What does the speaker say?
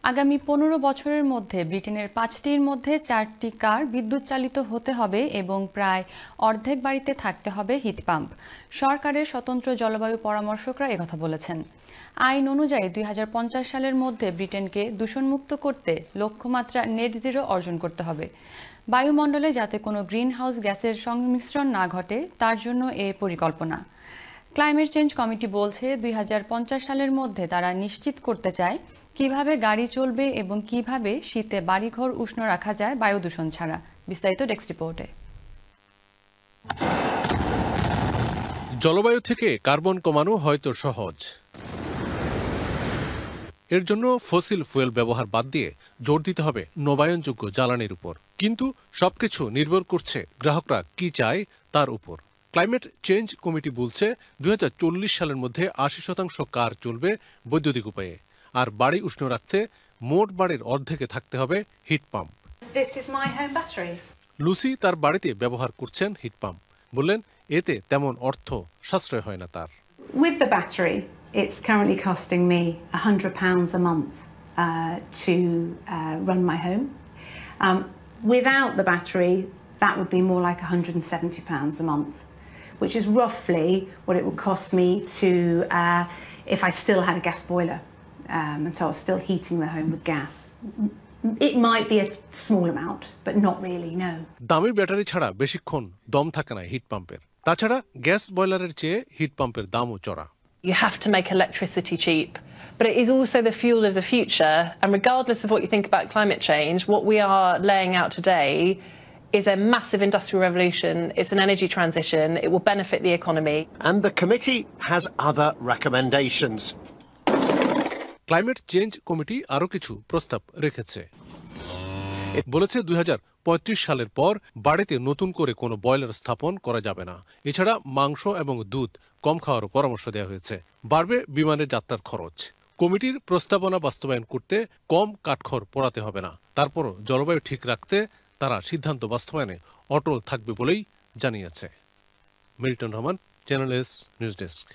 আগামী 15 বছরের মধ্যে ব্রিটেনের 5টির মধ্যে 4টি কার বিদ্যুৎ চালিত হতে হবে এবং প্রায় অর্ধেক বাড়িতে থাকতে হবে হিট পাম্প। সরকারের স্বতন্ত্র জলবায়ু পরামর্শকরা একথা বলেছেন। আইন অনুযায়ী 2050 সালের মধ্যে ব্রিটেনকে দূষণমুক্ত করতে লক্ষ্যমাত্রা নেট জিরো অর্জন করতে হবে। বায়ুমণ্ডলে যাতে কোনো গ্রিন হাউস গ্যাসের সংমিশ্রণ না ঘটে তার জন্য এ পরিকল্পনা। ক্লাইমেট চেঞ্জ কমিটি বলছে 2050 সালের মধ্যে তারা নিশ্চিত করতে চায় কিভাবে গাড়ি চলবে এবং কিভাবে শীতে বাড়িঘর উষ্ণ রাখা যায় বায়ু দূষণ ছাড়া। বিস্তারিত ডেস্ক রিপোর্টে। জলবায়ু থেকে কার্বন কমানো হয়তো সহজ, এর জন্য ফসিল ফুয়েল ব্যবহার বাদ দিয়ে জোর দিতে হবে নবায়নযোগ্য জ্বালানির উপর। কিন্তু সবকিছু নির্ভর করছে গ্রাহকরা কি চায় তার উপর। ক্লাইমেট চেঞ্জ কমিটি বলছে 2040 সালের মধ্যে 80% কার চলবে বৈদ্যুতিক উপায়ে, আর বাড়ি উষ্ণ রাখতে মোট বাড়ির অর্ধেকে থাকতে হবে হিট পাম্প। লুসি তার বাড়িতে ব্যবহার করছেন হিট পাম্প। বললেন এতে তেমন অর্থ সাশ্রয় হয় না তার। With the battery, it's currently costing me £100 a month to run my home. Without the battery, that would be more like £170 a month, which is roughly what it would cost me to if I still had a gas boiler, and so I was still heating the home with gas. It might be a small amount, but not really, no. দামি battery ছাড়া বেশিক্ষণ দম থাকে না hit পাম্পের। তাছাড়া gas বয়লারের চেয়ে hit পাম্পের দামও চড়া। You have to make electricity cheap, but it is also the fuel of the future. And regardless of what you think about climate change, what we are laying out today is a massive industrial revolution. It's an energy transition. It will benefit the economy. And the committee has other recommendations. Climate change committee আরও কিছু প্রস্তাব রেখেছে। বলেছে 2035 সালের পর বাড়িতে নতুন করে কোনো বয়লার স্থাপন করা যাবে না। এছাড়া মাংস এবং দুধ কম খাওয়ারও পরামর্শ দেওয়া হয়েছে। বাড়বে বিমানে যাত্রার খরচ। কমিটির প্রস্তাবনা বাস্তবায়ন করতে কম কাঠখড় পোড়াতে হবে না। তারপরও জলবায়ু ঠিক রাখতে তারা সিদ্ধান্ত বাস্তবায়নে অটল থাকবে বলেই জানিয়েছে। Milton Rahman, channel S news desk.